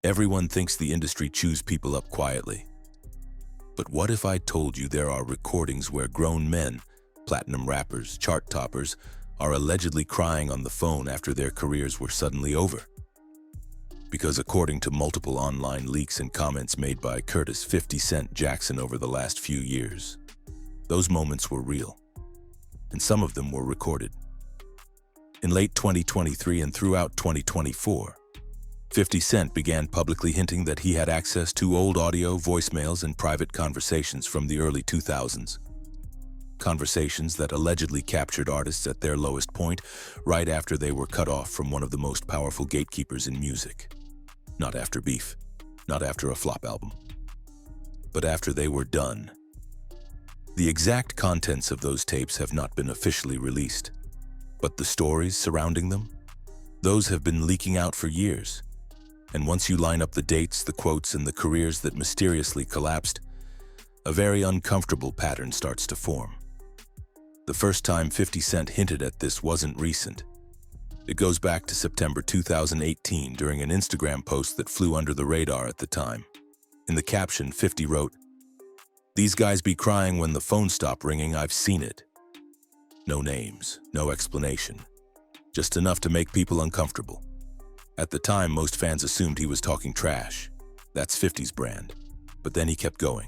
Everyone thinks the industry chews people up quietly. But what if I told you there are recordings where grown men, platinum rappers, chart toppers, are allegedly crying on the phone after their careers were suddenly over? Because according to multiple online leaks and comments made by Curtis 50 Cent Jackson over the last few years, those moments were real, and some of them were recorded. In late 2023 and throughout 2024, 50 Cent began publicly hinting that he had access to old audio, voicemails, and private conversations from the early 2000s. Conversations that allegedly captured artists at their lowest point, right after they were cut off from one of the most powerful gatekeepers in music. Not after beef, not after a flop album, but after they were done. The exact contents of those tapes have not been officially released, but the stories surrounding them, those have been leaking out for years. And once you line up the dates, the quotes, and the careers that mysteriously collapsed, a very uncomfortable pattern starts to form. The first time 50 Cent hinted at this wasn't recent. It goes back to September 2018 during an Instagram post that flew under the radar at the time. In the caption, 50 wrote, "These guys be crying when the phone stop ringing, I've seen it." No names, no explanation, just enough to make people uncomfortable. At the time, most fans assumed he was talking trash. That's 50's brand. But then he kept going.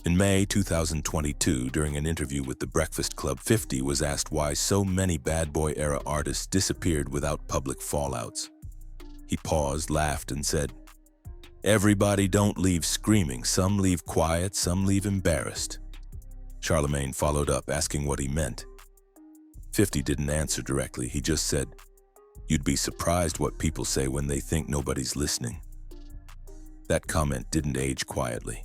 In May 2022, during an interview with The Breakfast Club, 50 was asked why so many bad boy-era artists disappeared without public fallouts. He paused, laughed, and said, "Everybody don't leave screaming. Some leave quiet, some leave embarrassed." Charlemagne followed up, asking what he meant. 50 didn't answer directly. He just said, "You'd be surprised what people say when they think nobody's listening." That comment didn't age quietly.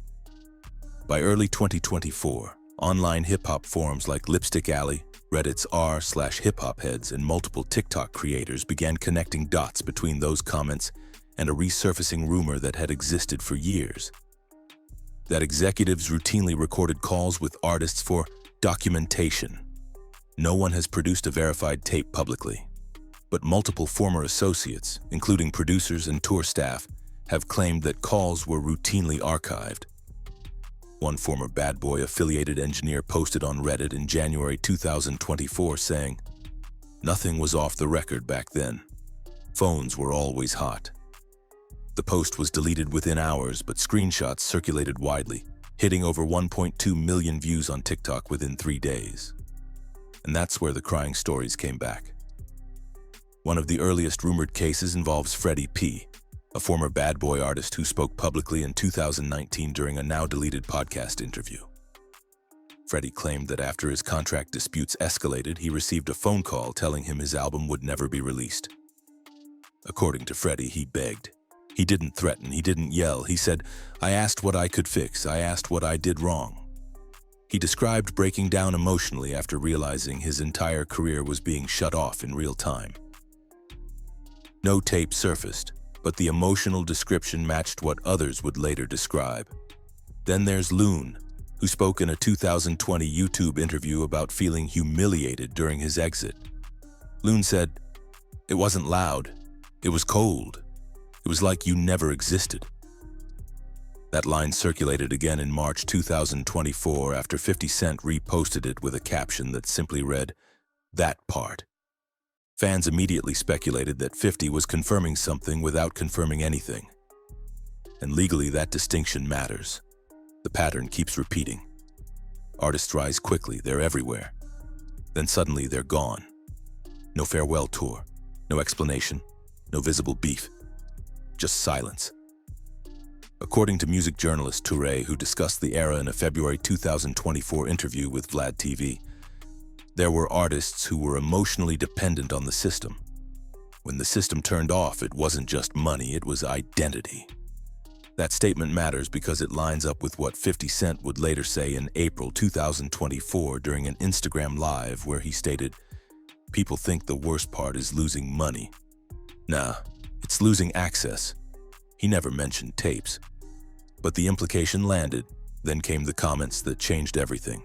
By early 2024, online hip-hop forums like Lipstick Alley, Reddit's r/hiphopheads, and multiple TikTok creators began connecting dots between those comments and a resurfacing rumor that had existed for years. That executives routinely recorded calls with artists for documentation. No one has produced a verified tape publicly, but multiple former associates, including producers and tour staff, have claimed that calls were routinely archived. One former Bad Boy-affiliated engineer posted on Reddit in January 2024 saying, "Nothing was off the record back then. Phones were always hot." The post was deleted within hours, but screenshots circulated widely, hitting over 1.2 million views on TikTok within 3 days. And that's where the crying stories came back. One of the earliest rumored cases involves Freddie P., a former Bad Boy artist who spoke publicly in 2019 during a now-deleted podcast interview. Freddie claimed that after his contract disputes escalated, he received a phone call telling him his album would never be released. According to Freddie, he begged. He didn't threaten, he didn't yell. He said, "I asked what I could fix, I asked what I did wrong." He described breaking down emotionally after realizing his entire career was being shut off in real time. No tape surfaced, but the emotional description matched what others would later describe. Then there's Loon, who spoke in a 2020 YouTube interview about feeling humiliated during his exit. Loon said, "It wasn't loud, it was cold. It was like you never existed." That line circulated again in March 2024 after 50 Cent reposted it with a caption that simply read, "That part." Fans immediately speculated that 50 was confirming something without confirming anything. And legally, that distinction matters. The pattern keeps repeating. Artists rise quickly, they're everywhere. Then suddenly they're gone. No farewell tour, no explanation, no visible beef. Just silence. According to music journalist Touré, who discussed the era in a February 2024 interview with Vlad TV, there were artists who were emotionally dependent on the system. When the system turned off, it wasn't just money, it was identity. That statement matters because it lines up with what 50 Cent would later say in April 2024 during an Instagram Live where he stated, "People think the worst part is losing money. Nah, it's losing access." He never mentioned tapes. But the implication landed, then came the comments that changed everything.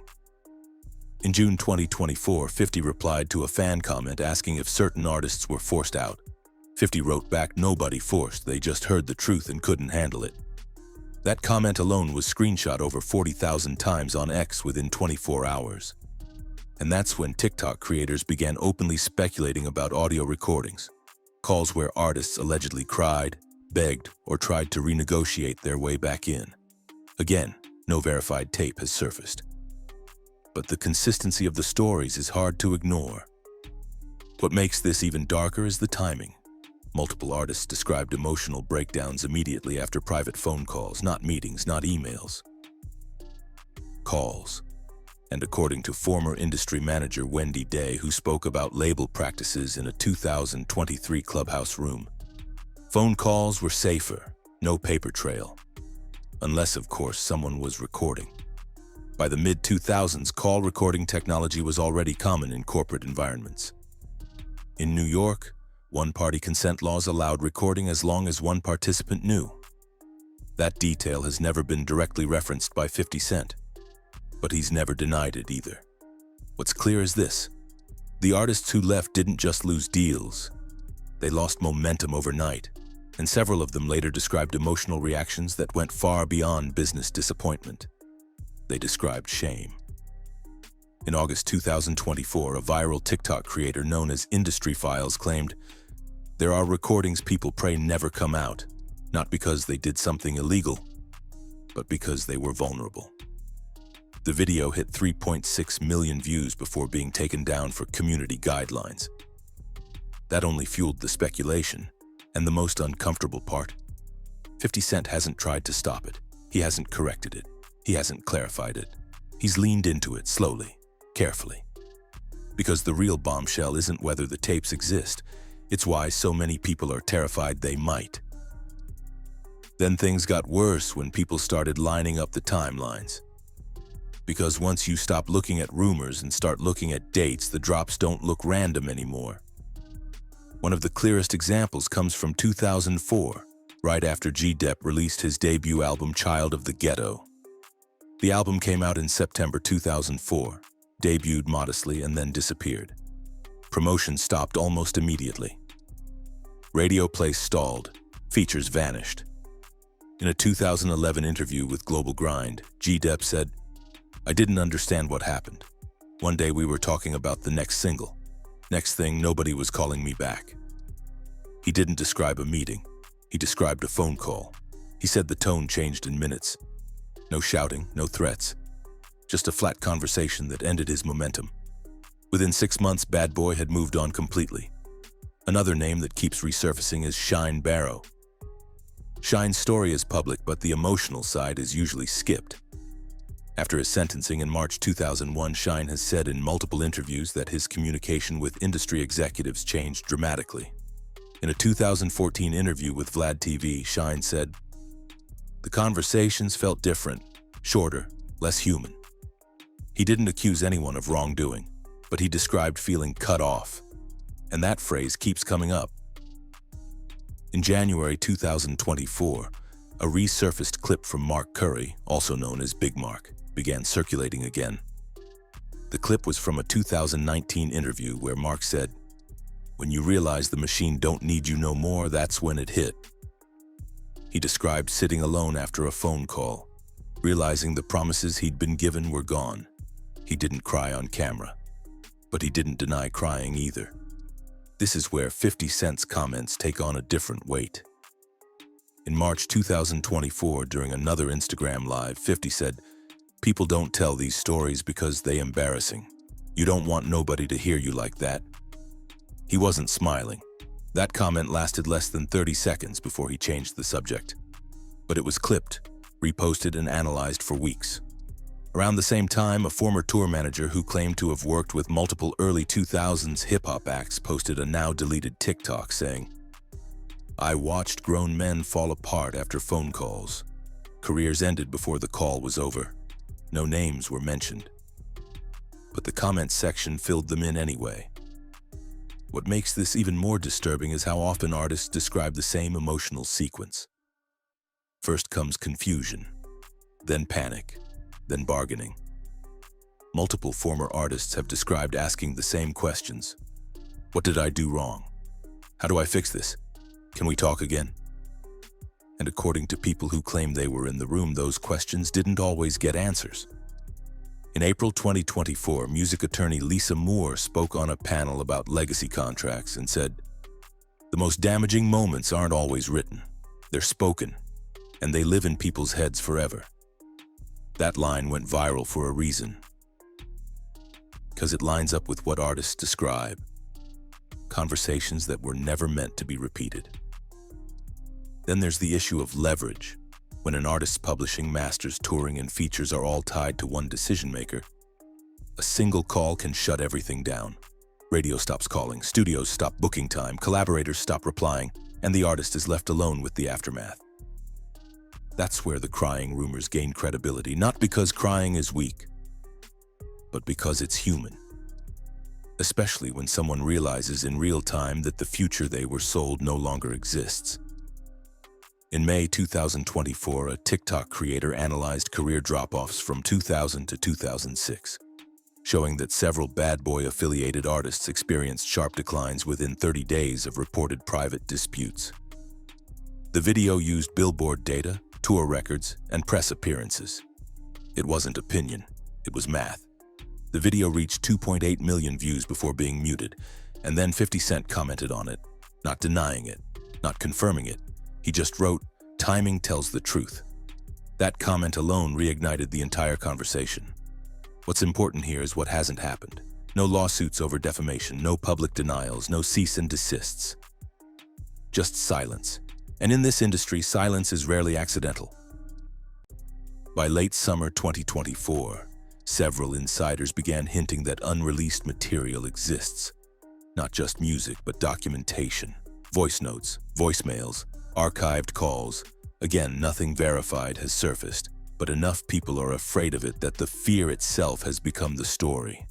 In June 2024, 50 replied to a fan comment asking if certain artists were forced out. 50 wrote back, "Nobody forced, they just heard the truth and couldn't handle it." That comment alone was screenshot over 40,000 times on X within 24 hours. And that's when TikTok creators began openly speculating about audio recordings, calls where artists allegedly cried, begged, or tried to renegotiate their way back in. Again, no verified tape has surfaced. But the consistency of the stories is hard to ignore. What makes this even darker is the timing. Multiple artists described emotional breakdowns immediately after private phone calls, not meetings, not emails. Calls. And according to former industry manager Wendy Day, who spoke about label practices in a 2023 Clubhouse room, phone calls were safer, no paper trail. Unless, of course, someone was recording. By the mid-2000s, call recording technology was already common in corporate environments. In New York, one-party consent laws allowed recording as long as one participant knew. That detail has never been directly referenced by 50 Cent, but he's never denied it either. What's clear is this: the artists who left didn't just lose deals, they lost momentum overnight, and several of them later described emotional reactions that went far beyond business disappointment. They described shame. In August 2024, a viral TikTok creator known as Industry Files claimed, "There are recordings people pray never come out, not because they did something illegal, but because they were vulnerable." The video hit 3.6 million views before being taken down for community guidelines. That only fueled the speculation, and the most uncomfortable part: 50 Cent hasn't tried to stop it. He hasn't corrected it. He hasn't clarified it. He's leaned into it slowly, carefully. Because the real bombshell isn't whether the tapes exist, it's why so many people are terrified they might. Then things got worse when people started lining up the timelines. Because once you stop looking at rumors and start looking at dates, the drops don't look random anymore. One of the clearest examples comes from 2004, right after G-Dep released his debut album Child of the Ghetto. The album came out in September 2004, debuted modestly, and then disappeared. Promotion stopped almost immediately. Radio play stalled, features vanished. In a 2011 interview with Global Grind, G-Dep said, "I didn't understand what happened. One day we were talking about the next single. Next thing, nobody was calling me back." He didn't describe a meeting. He described a phone call. He said the tone changed in minutes. No shouting, no threats. Just a flat conversation that ended his momentum. Within 6 months, Bad Boy had moved on completely. Another name that keeps resurfacing is Shine Barrow. Shine's story is public, but the emotional side is usually skipped. After his sentencing in March 2001, Shine has said in multiple interviews that his communication with industry executives changed dramatically. In a 2014 interview with Vlad TV, Shine said, "The conversations felt different, shorter, less human." He didn't accuse anyone of wrongdoing, but he described feeling cut off. And that phrase keeps coming up. In January 2024, a resurfaced clip from Mark Curry, also known as Big Mark, began circulating again. The clip was from a 2019 interview where Mark said, "When you realize the machine don't need you no more, that's when it hit." He described sitting alone after a phone call, realizing the promises he'd been given were gone. He didn't cry on camera, but he didn't deny crying either. This is where 50 Cent's comments take on a different weight. In March 2024, during another Instagram Live, 50 said, "People don't tell these stories because they're embarrassing. You don't want nobody to hear you like that." He wasn't smiling. That comment lasted less than 30 seconds before he changed the subject. But it was clipped, reposted, and analyzed for weeks. Around the same time, a former tour manager who claimed to have worked with multiple early 2000s hip-hop acts posted a now-deleted TikTok saying, "I watched grown men fall apart after phone calls. Careers ended before the call was over. No names were mentioned." But the comment section filled them in anyway. What makes this even more disturbing is how often artists describe the same emotional sequence. First comes confusion, then panic, then bargaining. Multiple former artists have described asking the same questions. What did I do wrong? How do I fix this? Can we talk again? And according to people who claim they were in the room, those questions didn't always get answers. In April 2024, music attorney Lisa Moore spoke on a panel about legacy contracts and said, "The most damaging moments aren't always written. They're spoken, and they live in people's heads forever." That line went viral for a reason, because it lines up with what artists describe: conversations that were never meant to be repeated. Then there's the issue of leverage. When an artist's publishing, masters, touring, and features are all tied to one decision maker, a single call can shut everything down. Radio stops calling, studios stop booking time, collaborators stop replying, and the artist is left alone with the aftermath. That's where the crying rumors gain credibility, not because crying is weak, but because it's human. Especially when someone realizes in real time that the future they were sold no longer exists. In May 2024, a TikTok creator analyzed career drop-offs from 2000 to 2006, showing that several bad boy-affiliated artists experienced sharp declines within 30 days of reported private disputes. The video used Billboard data, tour records, and press appearances. It wasn't opinion, it was math. The video reached 2.8 million views before being muted, and then 50 Cent commented on it, not denying it, not confirming it. He just wrote, "Timing tells the truth." That comment alone reignited the entire conversation. What's important here is what hasn't happened. No lawsuits over defamation, no public denials, no cease and desists. Just silence. And in this industry, silence is rarely accidental. By late summer 2024, several insiders began hinting that unreleased material exists. Not just music, but documentation, voice notes, voicemails, archived calls. Again, nothing verified has surfaced, but enough people are afraid of it that the fear itself has become the story.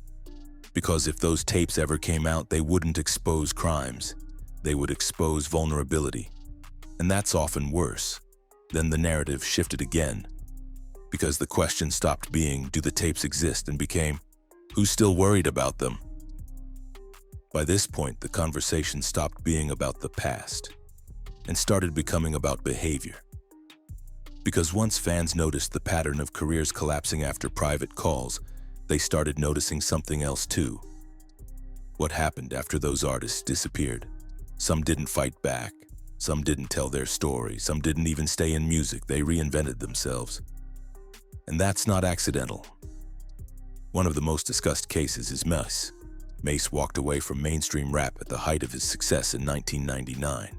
Because if those tapes ever came out, they wouldn't expose crimes. They would expose vulnerability. And that's often worse. Then the narrative shifted again, because the question stopped being, "Do the tapes exist?" and became, "Who's still worried about them?" By this point, the conversation stopped being about the past and started becoming about behavior. Because once fans noticed the pattern of careers collapsing after private calls, they started noticing something else too. What happened after those artists disappeared? Some didn't fight back. Some didn't tell their story. Some didn't even stay in music. They reinvented themselves. And that's not accidental. One of the most discussed cases is Mase. Mase walked away from mainstream rap at the height of his success in 1999.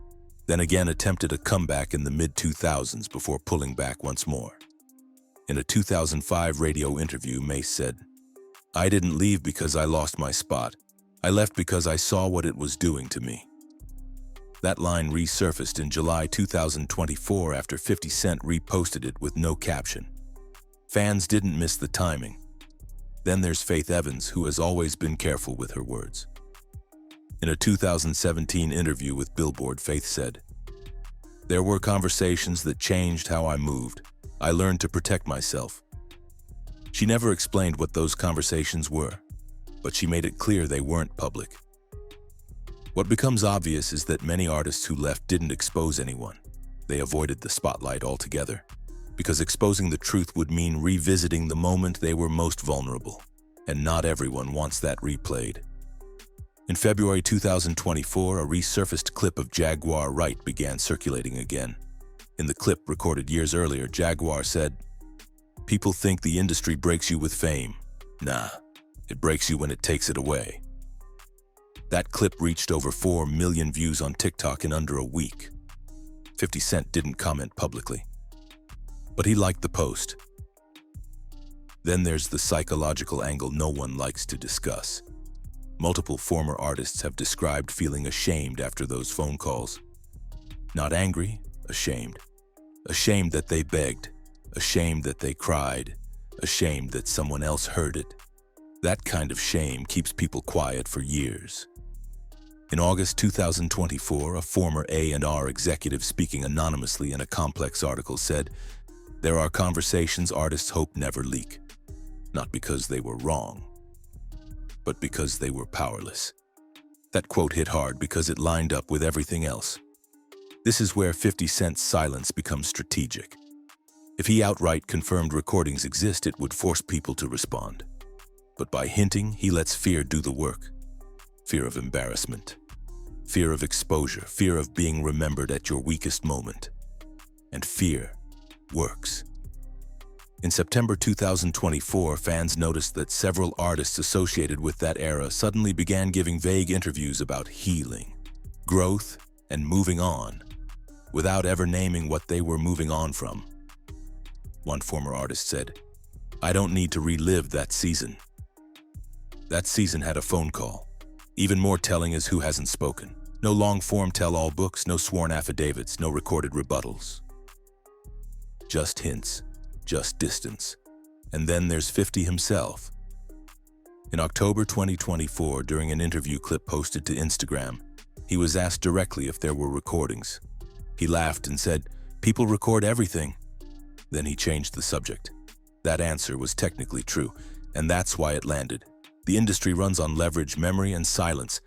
Then again attempted a comeback in the mid-2000s before pulling back once more. In a 2005 radio interview, Mase said, "I didn't leave because I lost my spot. I left because I saw what it was doing to me." That line resurfaced in July 2024 after 50 Cent reposted it with no caption. Fans didn't miss the timing. Then there's Faith Evans, who has always been careful with her words. In a 2017 interview with Billboard, Faith said, "There were conversations that changed how I moved. I learned to protect myself." She never explained what those conversations were, but she made it clear they weren't public. What becomes obvious is that many artists who left didn't expose anyone. They avoided the spotlight altogether, because exposing the truth would mean revisiting the moment they were most vulnerable, and not everyone wants that replayed. In February 2024, a resurfaced clip of Jaguar Wright began circulating again. In the clip recorded years earlier, Jaguar said, "People think the industry breaks you with fame. Nah, it breaks you when it takes it away." That clip reached over 4 million views on TikTok in under a week. 50 Cent didn't comment publicly, but he liked the post. Then there's the psychological angle no one likes to discuss. Multiple former artists have described feeling ashamed after those phone calls. Not angry, ashamed. Ashamed that they begged, ashamed that they cried, ashamed that someone else heard it. That kind of shame keeps people quiet for years. In August 2024, a former A&R executive speaking anonymously in a Complex article said, "There are conversations artists hope never leak, not because they were wrong, but because they were powerless." That quote hit hard because it lined up with everything else. This is where 50 Cent's silence becomes strategic. If he outright confirmed recordings exist, it would force people to respond. But by hinting, he lets fear do the work. Fear of embarrassment, fear of exposure, fear of being remembered at your weakest moment. And fear works. In September 2024, fans noticed that several artists associated with that era suddenly began giving vague interviews about healing, growth, and moving on, without ever naming what they were moving on from. One former artist said, "I don't need to relive that season." That season had a phone call. Even more telling is who hasn't spoken. No long-form tell-all books, no sworn affidavits, no recorded rebuttals. Just hints, just distance. And then there's 50 himself. In October 2024, during an interview clip posted to Instagram, he was asked directly if there were recordings. He laughed and said, "People record everything." Then he changed the subject. That answer was technically true, and that's why it landed. The industry runs on leverage, memory, and silence.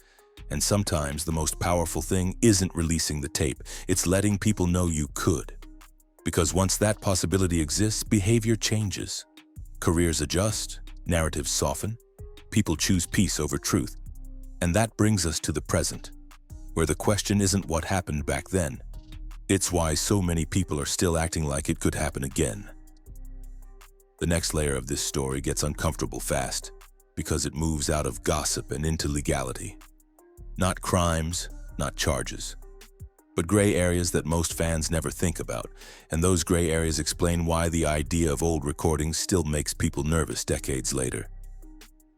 And sometimes the most powerful thing isn't releasing the tape, it's letting people know you could. Because once that possibility exists, behavior changes. Careers adjust, narratives soften, people choose peace over truth. And that brings us to the present, where the question isn't what happened back then. It's why so many people are still acting like it could happen again. The next layer of this story gets uncomfortable fast, because it moves out of gossip and into legality. Not crimes, not charges, but gray areas that most fans never think about, and those gray areas explain why the idea of old recordings still makes people nervous decades later.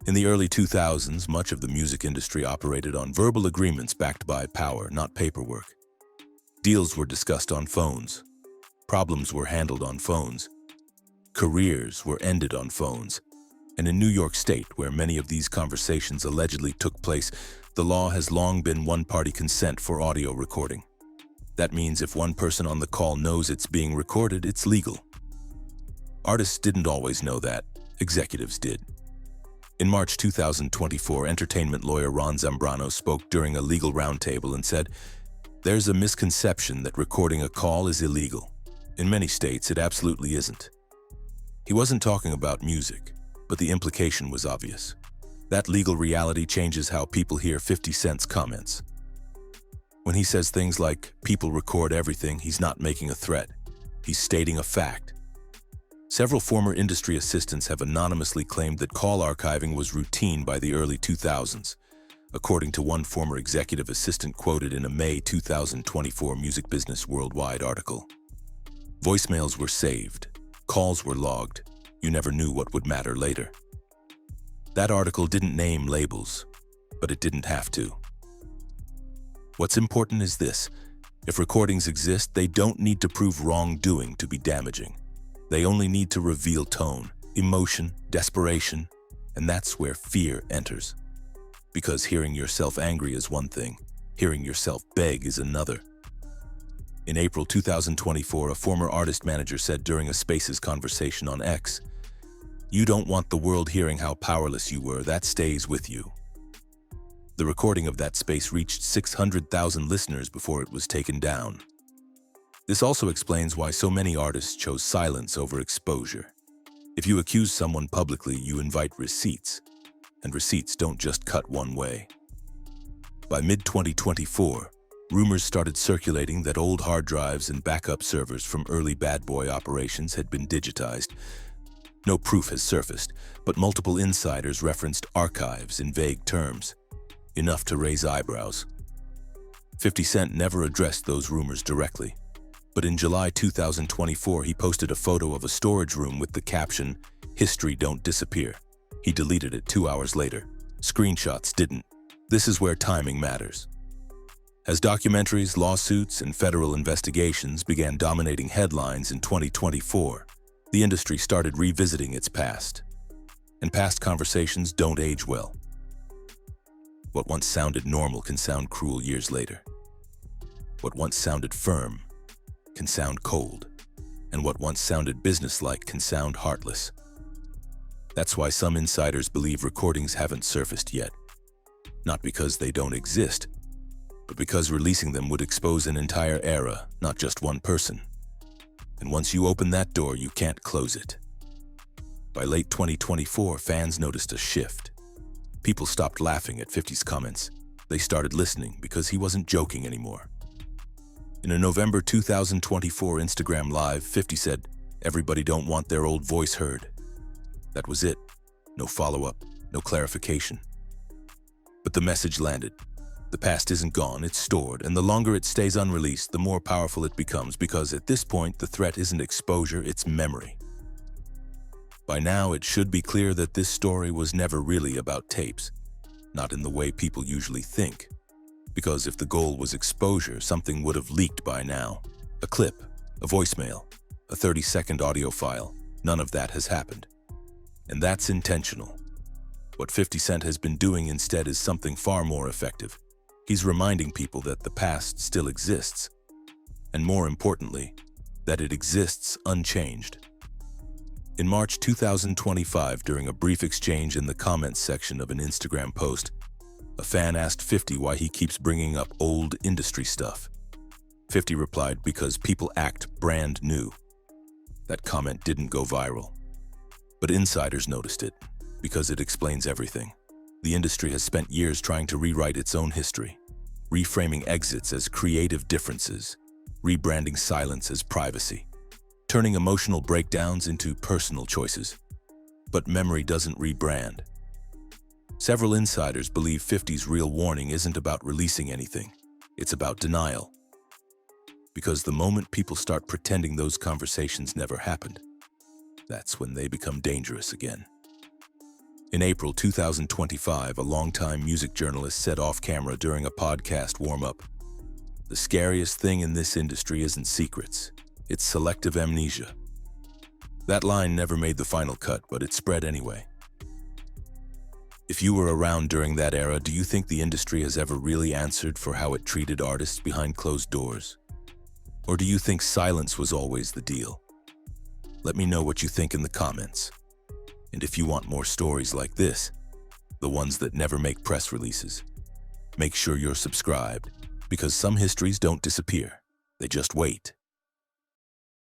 In the early 2000s, much of the music industry operated on verbal agreements backed by power, not paperwork. Deals were discussed on phones. Problems were handled on phones. Careers were ended on phones. And in New York State, where many of these conversations allegedly took place, the law has long been one-party consent for audio recording. That means if one person on the call knows it's being recorded, it's legal. Artists didn't always know that. Executives did. In March 2024, entertainment lawyer Ron Zambrano spoke during a legal roundtable and said, "There's a misconception that recording a call is illegal. In many states, it absolutely isn't." He wasn't talking about music, but the implication was obvious. That legal reality changes how people hear 50 Cent's comments. When he says things like, "People record everything," he's not making a threat. He's stating a fact. Several former industry assistants have anonymously claimed that call archiving was routine by the early 2000s, according to one former executive assistant quoted in a May 2024 Music Business Worldwide article. Voicemails were saved, calls were logged, you never knew what would matter later. That article didn't name labels, but it didn't have to. What's important is this: if recordings exist, they don't need to prove wrongdoing to be damaging. They only need to reveal tone, emotion, desperation, and that's where fear enters. Because hearing yourself angry is one thing, hearing yourself beg is another. In April 2024, a former artist manager said during a Spaces conversation on X, "You don't want the world hearing how powerless you were, that stays with you." The recording of that space reached 600,000 listeners before it was taken down. This also explains why so many artists chose silence over exposure. If you accuse someone publicly, you invite receipts, and receipts don't just cut one way. By mid-2024, rumors started circulating that old hard drives and backup servers from early bad boy operations had been digitized. No proof has surfaced, but multiple insiders referenced archives in vague terms, enough to raise eyebrows. 50 Cent never addressed those rumors directly, but in July 2024 he posted a photo of a storage room with the caption, "History don't disappear." He deleted it 2 hours later. Screenshots didn't. This is where timing matters. As documentaries, lawsuits, and federal investigations began dominating headlines in 2024, the industry started revisiting its past. And past conversations don't age well. What once sounded normal can sound cruel years later. What once sounded firm can sound cold. And what once sounded businesslike can sound heartless. That's why some insiders believe recordings haven't surfaced yet. Not because they don't exist, but because releasing them would expose an entire era, not just one person. And once you open that door, you can't close it. By late 2024, fans noticed a shift. People stopped laughing at 50's comments. They started listening because he wasn't joking anymore. In a November 2024 Instagram Live, 50 said, "Everybody don't want their old voice heard." That was it. No follow-up, no clarification. But the message landed. The past isn't gone, it's stored, and the longer it stays unreleased, the more powerful it becomes, because at this point, the threat isn't exposure, it's memory. By now, it should be clear that this story was never really about tapes, not in the way people usually think. Because if the goal was exposure, something would have leaked by now. A clip, a voicemail, a 30-second audio file, none of that has happened. And that's intentional. What 50 Cent has been doing instead is something far more effective. He's reminding people that the past still exists, and more importantly, that it exists unchanged. In March 2025, during a brief exchange in the comments section of an Instagram post, a fan asked 50 why he keeps bringing up old industry stuff. 50 replied, "Because people act brand new." That comment didn't go viral, but insiders noticed it, because it explains everything. The industry has spent years trying to rewrite its own history, reframing exits as creative differences, rebranding silence as privacy, turning emotional breakdowns into personal choices. But memory doesn't rebrand. Several insiders believe 50's real warning isn't about releasing anything, it's about denial. Because the moment people start pretending those conversations never happened, that's when they become dangerous again. In April 2025, a longtime music journalist said off-camera during a podcast warm-up, "The scariest thing in this industry isn't secrets, it's selective amnesia." That line never made the final cut, but it spread anyway. If you were around during that era, do you think the industry has ever really answered for how it treated artists behind closed doors? Or do you think silence was always the deal? Let me know what you think in the comments. And if you want more stories like this, the ones that never make press releases, make sure you're subscribed, because some histories don't disappear, they just wait.